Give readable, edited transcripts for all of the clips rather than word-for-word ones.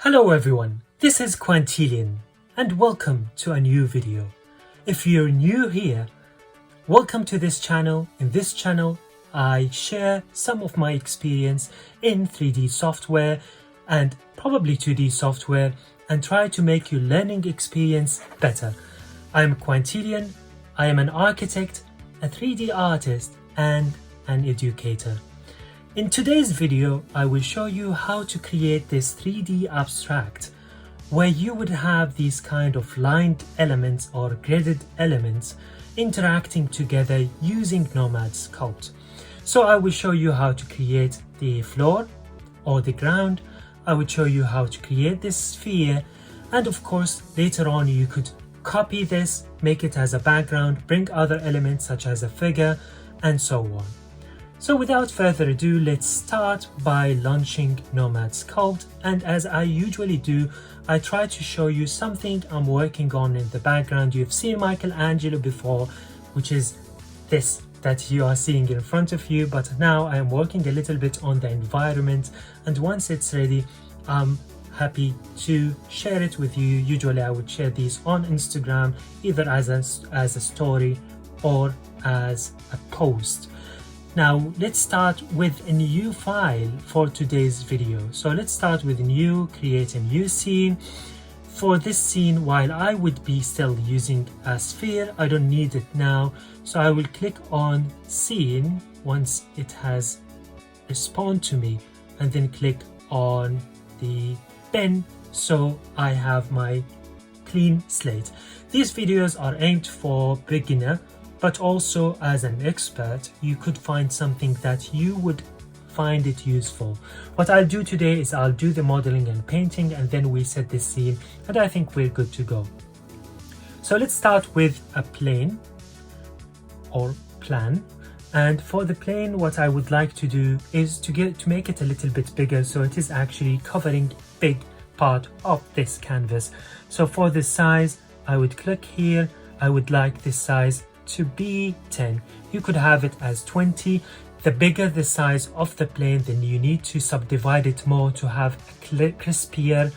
Hello everyone, this is Quantilian and welcome to a new video. If you're new here, welcome to this channel. In this channel, I share some of my experience in 3D software and probably 2D software and try to make your learning experience better. I am Quantilian, I am an architect, a 3D artist and an educator. In today's video, I will show you how to create this 3D abstract where you would have these kind of lined elements or gridded elements interacting together using Nomad Sculpt. So I will show you how to create the floor or the ground. I will show you how to create this sphere, and of course later on you could copy this, make it as a background, bring other elements such as a figure and so on. So without further ado, let's start by launching Nomad Sculpt, and as I usually do, I try to show you something I'm working on in the background. You've seen Michelangelo before, which is this that you are seeing in front of you, but now I am working a little bit on the environment, and once it's ready, I'm happy to share it with you. Usually I would share these on Instagram either as a story or as a post. Now let's start with a new file for today's video. So let's start with new, create a new scene. For this scene, while I would be still using a sphere, I don't need it now. So I will click on scene once it has responded to me, and then click on the pen so I have my clean slate. These videos are aimed for beginner, but also as an expert, you could find something that you would find it useful. What I'll do today is I'll do the modeling and painting, and then we set the scene, and I think we're good to go. So let's start with a plane or plan. And for the plane, what I would like to do is to make it a little bit bigger, so it is actually covering big part of this canvas. So for the size, I would click here. I would like this size to be 10. You could have it as 20. The bigger the size of the plane, then you need to subdivide it more to have a crispier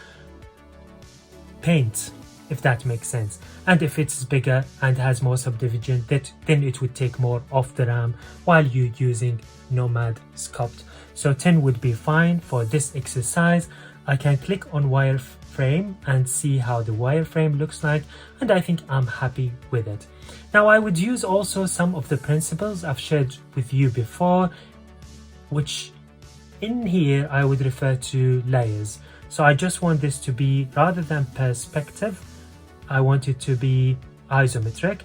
paint, if that makes sense. And if it's bigger and has more subdivision, then it would take more of the RAM while you're using Nomad Sculpt. So 10 would be fine for this exercise. I can click on wireframe and see how the wireframe looks like, and I think I'm happy with it. Now I would use also some of the principles I've shared with you before, which in here I would refer to layers. So I just want this to be, rather than perspective, I want it to be isometric,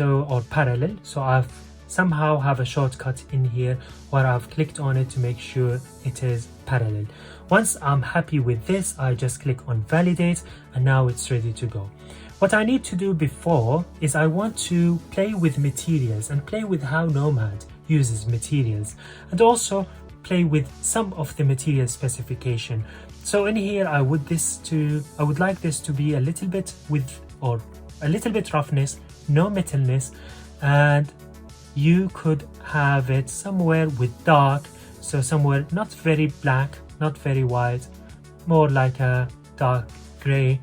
or parallel. So I've somehow have a shortcut in here where I've clicked on it to make sure it is parallel. Once I'm happy with this, I just click on validate, and now it's ready to go. What I need to do before is I want to play with materials and play with how Nomad uses materials, and also play with some of the material specification. So in here I would like this to be a little bit roughness, no metalness, and you could have it somewhere with dark, so somewhere not very black, not very white, more like a dark gray.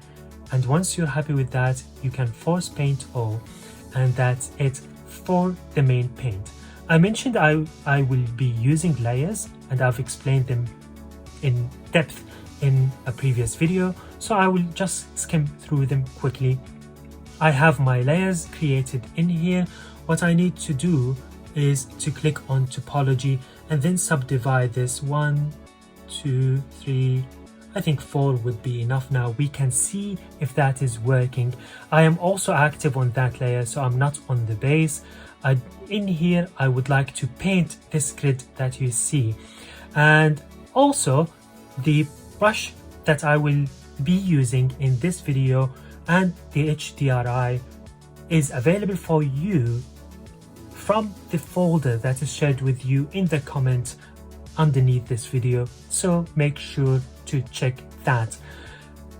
And once you're happy with that, you can force paint all, and that's it for the main paint. I mentioned I will be using layers, and I've explained them in depth in a previous video, so I will just skim through them quickly. I have my layers created in here. What I need to do is to click on topology and then subdivide this 1, 2, 3, I think 4 would be enough now. We can see if that is working. I am also active on that layer, so I'm not on the base. In here, I would like to paint this grid that you see. And also the brush that I will be using in this video and the HDRI is available for you from the folder that is shared with you in the comments underneath this video, so make sure to check that.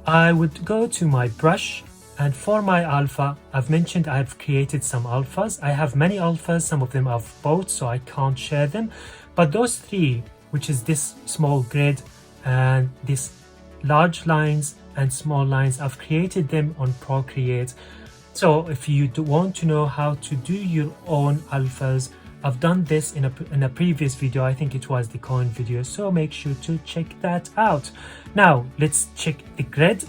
I would go to my brush, and for my alpha, I've mentioned I've created some alphas. I have many alphas, some of them I've bought, so I can't share them, but those three, which is this small grid and this large lines and small lines. I've created them on Procreate. So if you want to know how to do your own alphas, I've done this in a previous video. I think it was the coin video, so make sure to check that out. Now let's check the grid,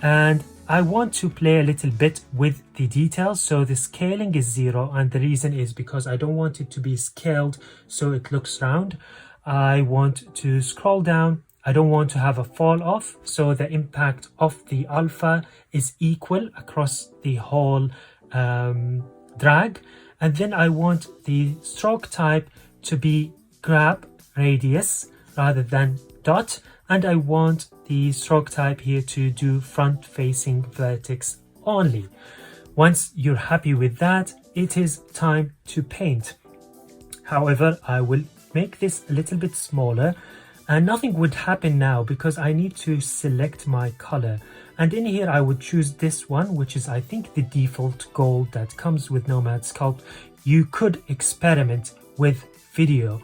and I want to play a little bit with the details. So the scaling is 0, and the reason is because I don't want it to be scaled so it looks round. I want to scroll down. I don't want to have a fall off, so the impact of the alpha is equal across the whole drag. And then I want the stroke type to be grab radius rather than dot, and I want the stroke type here to do front facing vertex only. Once you're happy with that, it is time to paint. However, I will make this a little bit smaller, and nothing would happen now because I need to select my color. And in here I would choose this one, which is I think the default gold that comes with Nomad Sculpt. You could experiment with video.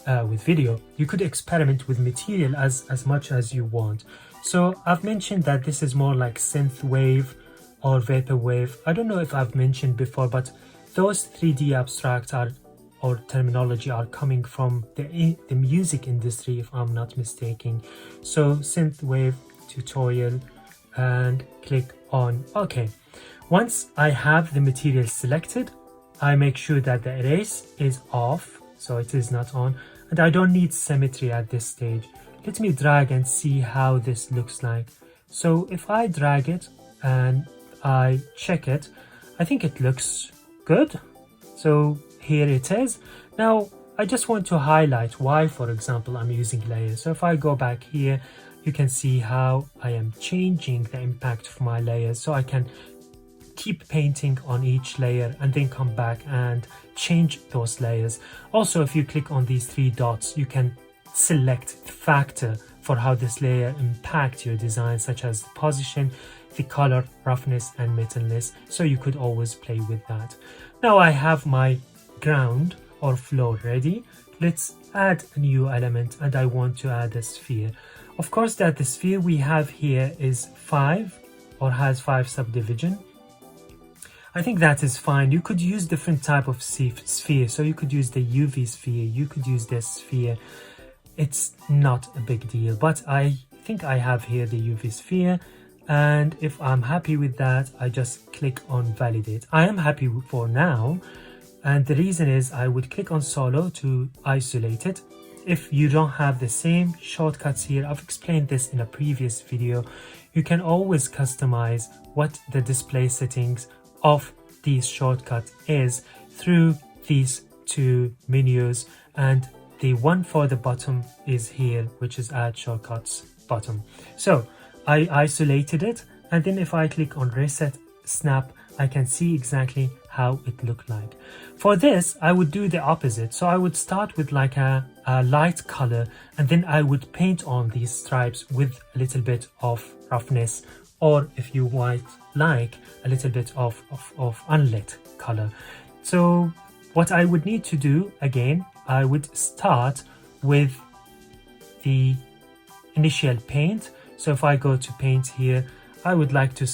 You could experiment with material as much as you want. So I've mentioned that this is more like Synthwave or Vaporwave. I don't know if I've mentioned before, but those 3D abstract or terminology are coming from the music industry, if I'm not mistaken. So Synthwave tutorial, and click on OK. Once I have the material selected, I make sure that the erase is off, so it is not on, and I don't need symmetry at this stage. Let me drag and see how this looks like. So if I drag it and I check it, I think it looks good. So here it is. Now I just want to highlight why, for example, I'm using layers. So if I go back here, you can see how I am changing the impact of my layers, so I can keep painting on each layer and then come back and change those layers. Also, if you click on these 3 dots, you can select the factor for how this layer impacts your design, such as the position, the color, roughness and metalness, so you could always play with that. Now I have my ground or floor ready. Let's add a new element, and I want to add a sphere. Of course, that the sphere we have here is 5 or has 5 subdivision. I think that is fine. You could use different type of sphere. So you could use the UV sphere, you could use this sphere. It's not a big deal, but I think I have here the UV sphere. And if I'm happy with that, I just click on validate. I am happy for now. And the reason is I would click on solo to isolate it. If you don't have the same shortcuts here, I've explained this in a previous video, you can always customize what the display settings of these shortcuts is through these 2 menus, and the one for the bottom is here, which is add shortcuts bottom. So I isolated it, and then if I click on reset snap, I can see exactly how it looked like. For this, I would do the opposite. So I would start with like a light color, and then I would paint on these stripes with a little bit of roughness, or if you might like, a little bit of unlit color. So what I would need to do, again, I would start with the initial paint. So if I go to paint here, I would like to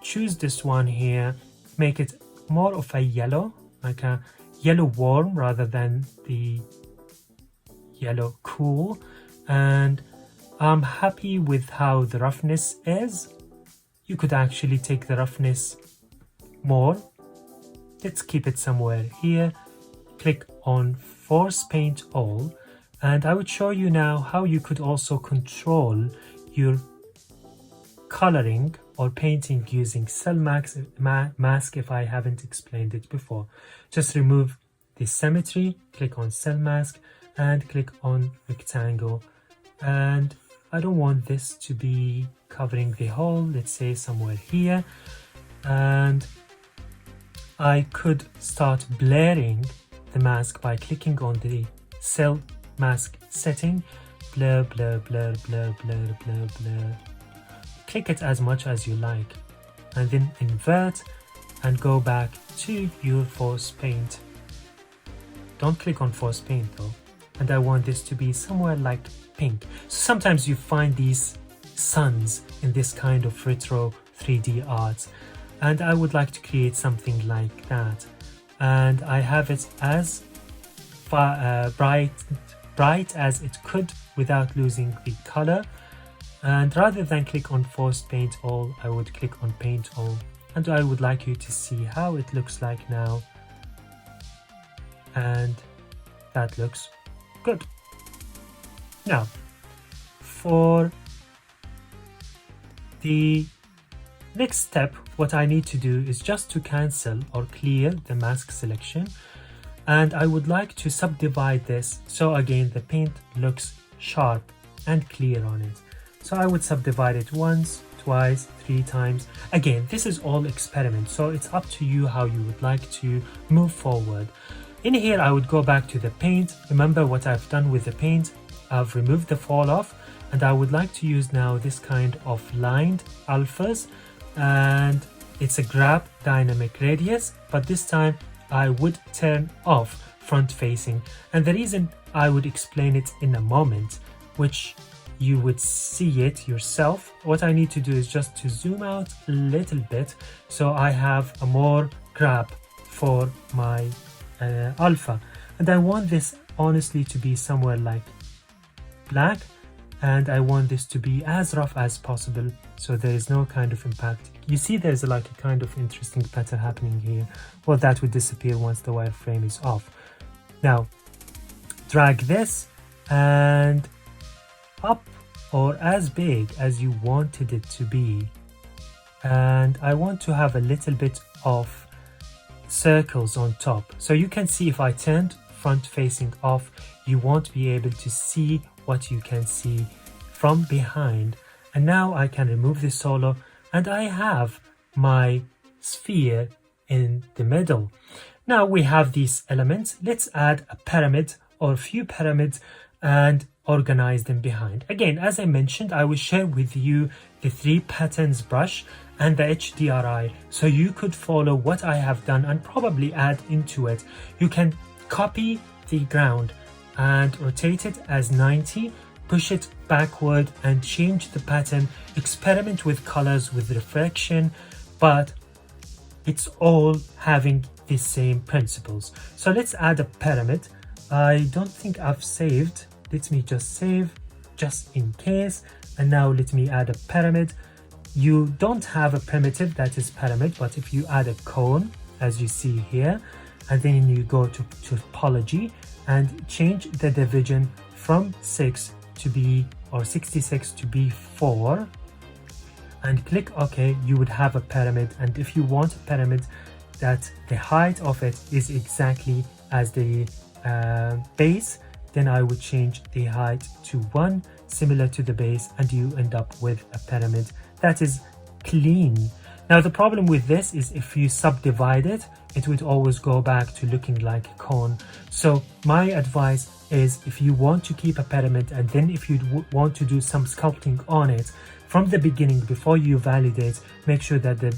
choose this one here, make it more of a yellow, like a yellow warm rather than the yellow cool. And I'm happy with how the roughness is. You could actually take the roughness more. Let's keep it somewhere here. Click on force paint all, and I would show you now how you could also control your coloring or painting using cell mask if I haven't explained it before. Just remove the symmetry, click on cell mask and click on rectangle, and I don't want this to be covering the whole, let's say somewhere here, and I could start blurring the mask by clicking on the cell mask setting, blur, blur, blur, blur, blur, blur, blur. Click it as much as you like, and then invert and go back to your force paint. Don't click on force paint though, and I want this to be somewhere like pink. So sometimes you find these suns in this kind of retro 3D art, and I would like to create something like that. And I have it as bright as it could without losing the color. And rather than click on force paint all, I would click on paint all, and I would like you to see how it looks like now. And that looks good. Now for the next step, what I need to do is just to cancel or clear the mask selection, and I would like to subdivide this so again the paint looks sharp and clear on it. So I would subdivide it once, twice, 3 times. Again, this is all experiment, so it's up to you how you would like to move forward. In here I would go back to the paint. Remember what I've done with the paint, I've removed the fall off, and I would like to use now this kind of lined alphas, and it's a grab dynamic radius, but this time I would turn off front facing, and the reason I would explain it in a moment, which you would see it yourself. What I need to do is just to zoom out a little bit so I have a more grab for my alpha, and I want this honestly to be somewhere like black, and I want this to be as rough as possible so there is no kind of impact. You see there's like a kind of interesting pattern happening here. Well, that would disappear once the wireframe is off. Now drag this and up or as big as you wanted it to be, and I want to have a little bit of circles on top. So you can see if I turned front facing off, you won't be able to see what you can see from behind. And now I can remove this solo, and I have my sphere in the middle. Now we have these elements. Let's add a pyramid or a few pyramids and organize them behind. Again, as I mentioned, I will share with you the 3 patterns brush and the HDRI so you could follow what I have done and probably add into it. You can copy the ground and rotate it as 90, push it backward and change the pattern, experiment with colors, with reflection, but it's all having the same principles. So let's add a pyramid. I don't think I've saved. Let me just save just in case. And now let me add a pyramid. You don't have a primitive that is pyramid, but if you add a cone, as you see here, and then you go to topology and change the division from 6 to be, or 66 to be 4, and click OK, you would have a pyramid. And if you want a pyramid that the height of it is exactly as the base, then I would change the height to 1, similar to the base, and you end up with a pyramid that is clean. Now the problem with this is if you subdivide it, it would always go back to looking like a cone. So my advice is, if you want to keep a pyramid, and then if you want to do some sculpting on it from the beginning before you validate, make sure that the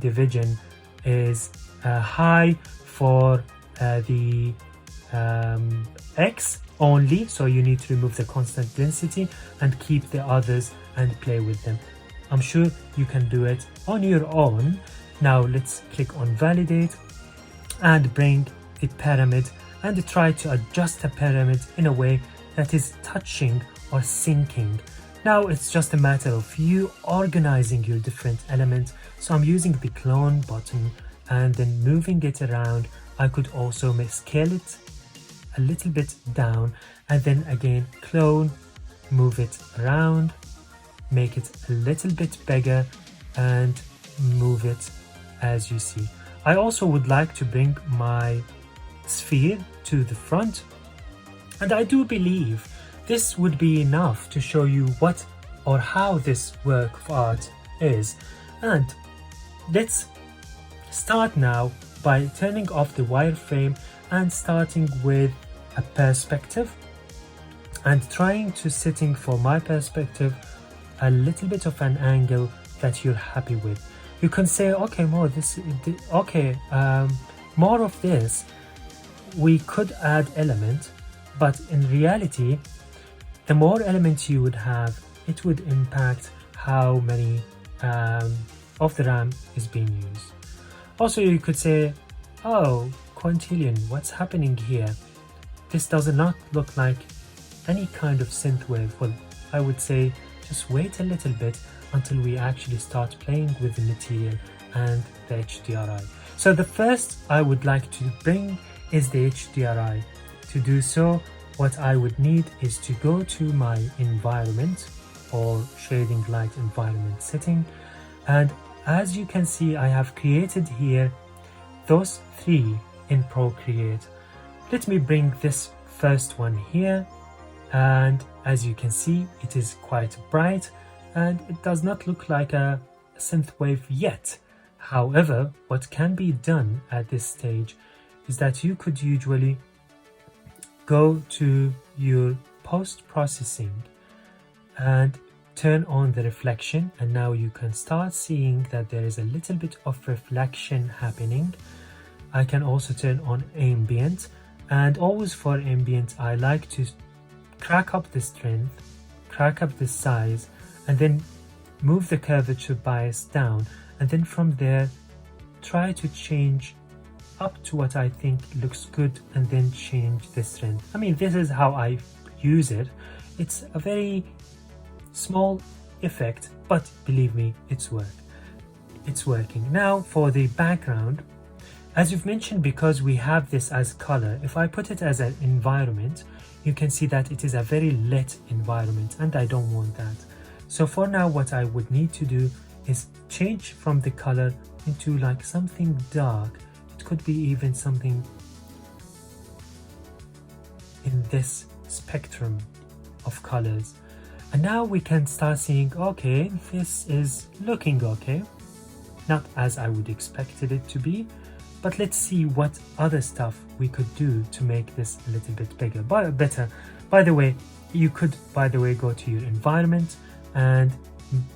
division is high for the X only, so you need to remove the constant density and keep the others and play with them. I'm sure you can do it on your own. Now let's click on validate and bring the pyramid and try to adjust the pyramid in a way that is touching or syncing. Now it's just a matter of you organizing your different elements. So I'm using the clone button and then moving it around. I could also scale it a little bit down, and then again clone, move it around, make it a little bit bigger and move it as you see. I also would like to bring my sphere to the front, and I do believe this would be enough to show you what or how this work of art is. And let's start now by turning off the wireframe and starting with a perspective and trying to setting for my perspective a little bit of an angle that you're happy with. You can say, okay, more of this, we could add element, but in reality the more elements you would have, it would impact how many of the RAM is being used. Also, you could say, oh, Quintillion, what's happening here? This does not look like any kind of synthwave. Well, I would say just wait a little bit until we actually start playing with the material and the HDRI. So the first I would like to bring is the HDRI. To do so, what I would need is to go to my environment or shading light environment setting, and as you can see, I have created here those three in Procreate. Let me bring this first one here, and as you can see, it is quite bright and it does not look like a synthwave yet. However, what can be done at this stage is that you could usually go to your post-processing and turn on the reflection, and now you can start seeing that there is a little bit of reflection happening. I can also turn on ambient, and always for ambient I like to crack up the strength, crack up the size, and then move the curvature bias down, and then from there try to change up to what I think looks good, and then change the strength. I mean, this is how I use it. It's a very small effect, but believe me, it's working. Now for the background, as you've mentioned, because we have this as color, if I put it as an environment, you can see that it is a very lit environment, and I don't want that. So for now, what I would need to do is change from the color into like something dark. It could be even something in this spectrum of colors. And now we can start seeing, okay, this is looking okay. Not as I would expected it to be, but let's see what other stuff we could do to make this a little bit bigger, better. By the way, you could, go to your environment and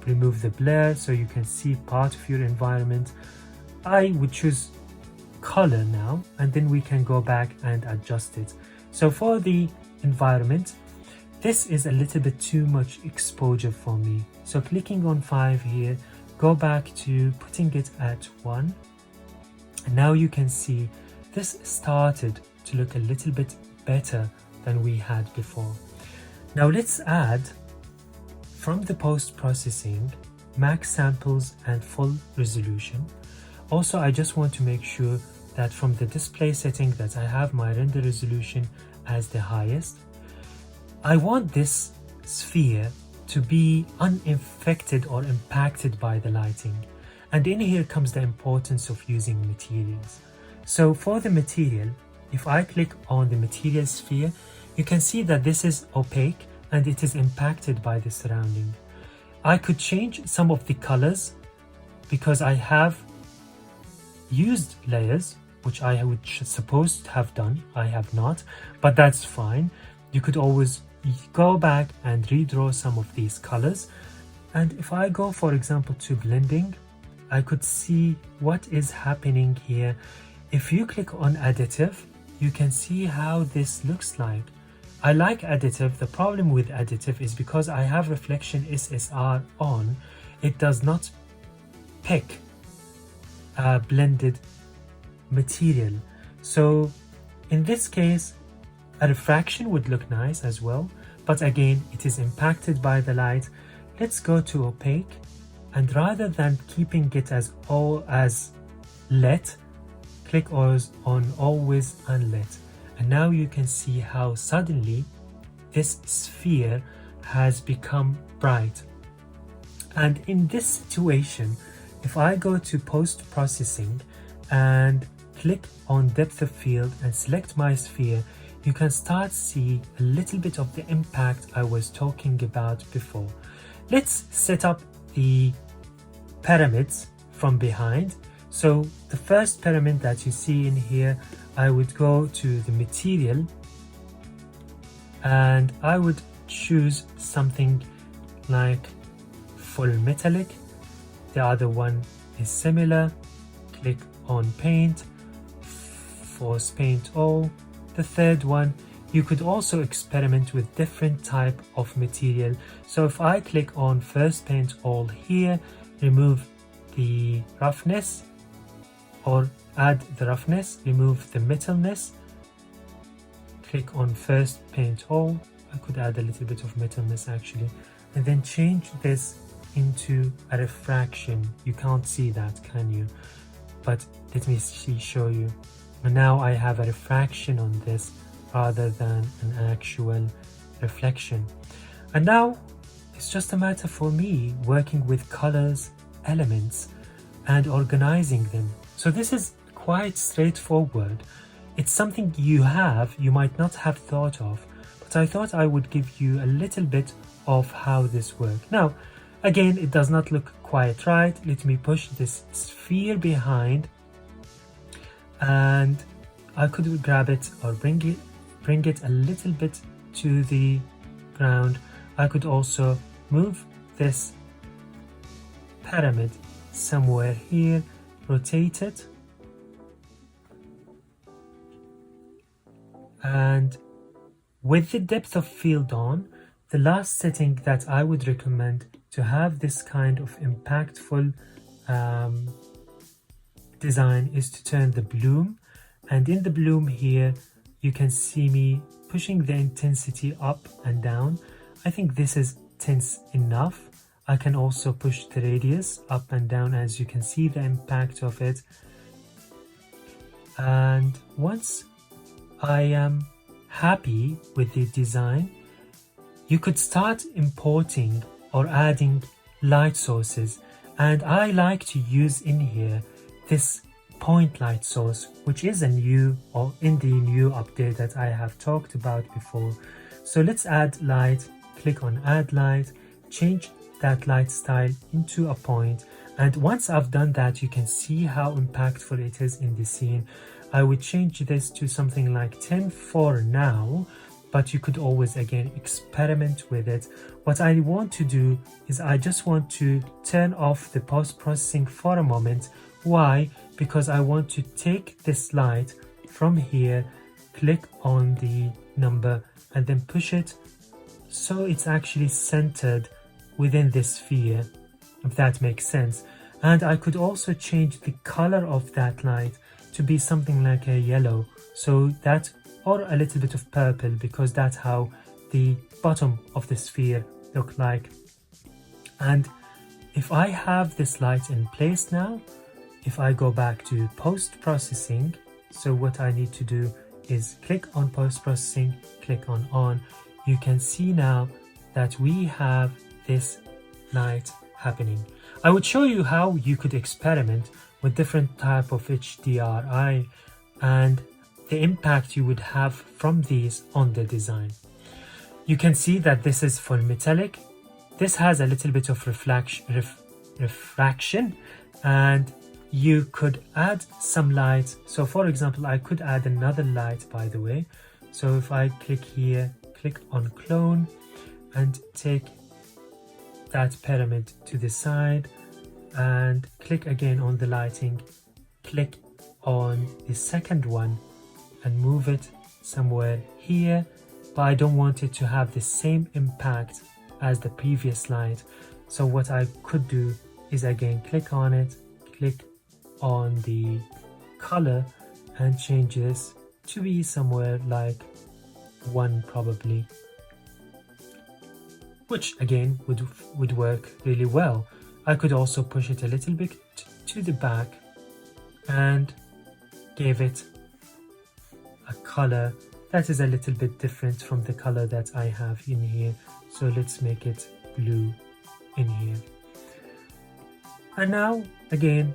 remove the blur so you can see part of your environment. I would choose color now, and then we can go back and adjust it. So for the environment, this is a little bit too much exposure for me. So clicking on 5 here, go back to putting it at 1. And now you can see this started to look a little bit better than we had before. Now let's add from the post-processing max samples and full resolution. Also, I just want to make sure that from the display setting that I have my render resolution as the highest. I want this sphere to be unaffected or impacted by the lighting. And in here comes the importance of using materials. So for the material, if I click on the material sphere, you can see that this is opaque and it is impacted by the surrounding. I could change some of the colors because I have used layers, which I would supposed to have done. I have not, but that's fine. You could always go back and redraw some of these colors. And if I go, for example, to blending, I could see what is happening here. If you click on additive, you can see how this looks like. I like additive. The problem with additive is because I have reflection SSR on, it does not pick a blended material. So in this case, a refraction would look nice as well, but again, it is impacted by the light. Let's go to opaque, and rather than keeping it as all as lit, click on always unlit. And now you can see how suddenly this sphere has become bright. And in this situation, if I go to post-processing and click on depth of field and select my sphere, you can start see a little bit of the impact I was talking about before. Let's set up the pyramids from behind. So the first pyramid that you see in here, I would go to the material and I would choose something like full metallic. The other one is similar. Click on paint, force paint all. The third one, you could also experiment with different type of material. So if I click on first paint all here, remove the roughness, or add the roughness, remove the metalness, click on first paint all, I could add a little bit of metalness actually, and then change this into a refraction. You can't see that, can you? But let me show you. And now I have a refraction on this rather than an actual reflection. And now it's just a matter for me working with colors, elements, and organizing them. So this is quite straightforward. It's something you might not have thought of, but I thought I would give you a little bit of how this works. Now, again, it does not look quite right. Let me push this sphere behind, and I could grab it or bring it a little bit to the ground. I could also move this pyramid somewhere here, rotate it, and with the depth of field on, the last setting that I would recommend to have this kind of impactful design is to turn the bloom. And in the bloom here, you can see me pushing the intensity up and down. I think this is tense enough. I can also push the radius up and down, as you can see the impact of it. And once I am happy with the design, you could start importing or adding light sources. And I like to use in here this point light source, which is a new, or in the new update that I have talked about before. So let's add light, click on add light, change that light style into a point. And once I've done that, you can see how impactful it is in the scene. I would change this to something like 10 for now, but you could always again experiment with it. What I want to do is I just want to turn off the post-processing for a moment. Why? Because I want to take this light from here, click on the number, and then push it so it's actually centered within this sphere, if that makes sense. And I could also change the color of that light to be something like a yellow, so that, or a little bit of purple, because that's how the bottom of the sphere look like. And if I have this light in place now, if I go back to post-processing, so what I need to do is click on post-processing, click on, you can see now that we have this light happening. I would show you how you could experiment with different type of HDRI and the impact you would have from these on the design. You can see that this is full metallic. This has a little bit of refraction, and you could add some light. So for example, I could add another light, by the way. So if I click here, click on clone, and take that pyramid to the side, and click again on the lighting, click on the second one and move it somewhere here, but I don't want it to have the same impact as the previous light. So what I could do is again click on it, click on the color, and change this to be somewhere like 1 probably, which again would work really well. I could also push it a little bit to the back and give it a color that is a little bit different from the color that I have in here. So let's make it blue in here. And now again,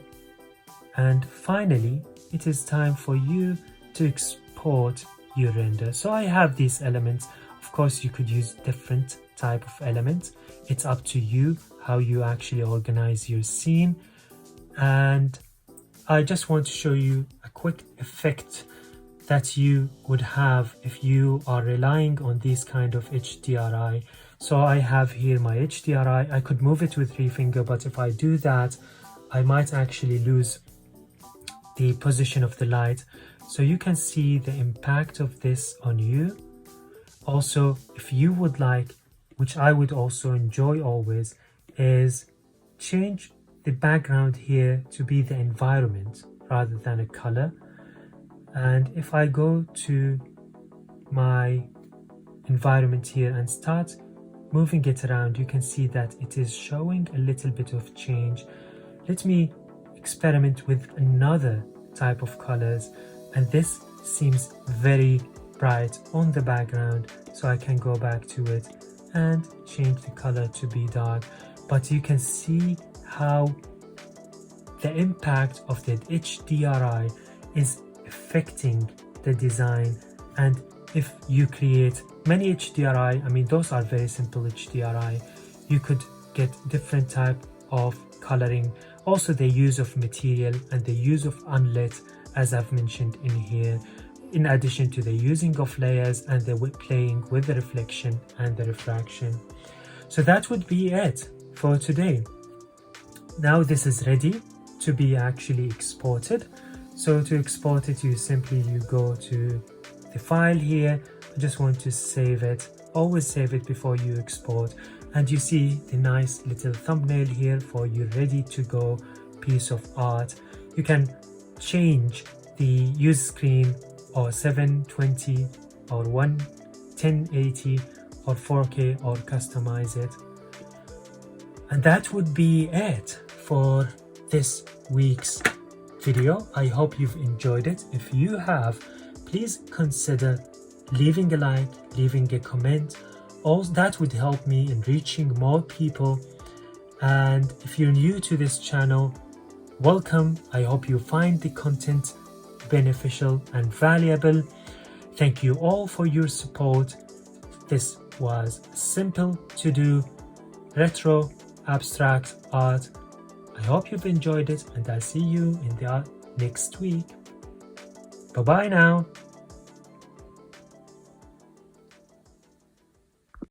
and finally, it is time for you to export your render. So I have these elements. Of course, you could use different type of elements. It's up to you how you actually organize your scene. And I just want to show you a quick effect that you would have if you are relying on these kind of HDRI. So I have here my HDRI. I could move it with 3 finger, but if I do that, I might actually lose the position of the light. So you can see the impact of this on you. Also, if you would like, which I would also enjoy always, is change the background here to be the environment rather than a color. And if I go to my environment here and start moving it around, you can see that it is showing a little bit of change. Let me experiment with another type of colors, and this seems very bright on the background, so I can go back to it and change the color to be dark. But you can see how the impact of the HDRI is affecting the design. And if you create many HDRI, I mean those are very simple HDRI, you could get different type of coloring. Also the use of material and the use of unlit, as I've mentioned in here, in addition to the using of layers and the playing with the reflection and the refraction. So that would be it for today. Now this is ready to be actually exported. So to export it, you go to the file here. I just want to save it. Always save it before you export. And you see the nice little thumbnail here for your ready to go piece of art. You can change the use screen or 720 or 1080 or 4K or customize it. And that would be it for this week's video. I hope you've enjoyed it. If you have, please consider leaving a like, leaving a comment. All that would help me in reaching more people. And if you're new to this channel, welcome. I hope you find the content beneficial and valuable. Thank you all for your support. This was simple to do retro abstract art. I hope you've enjoyed it, and I'll see you in the next week. Bye bye now.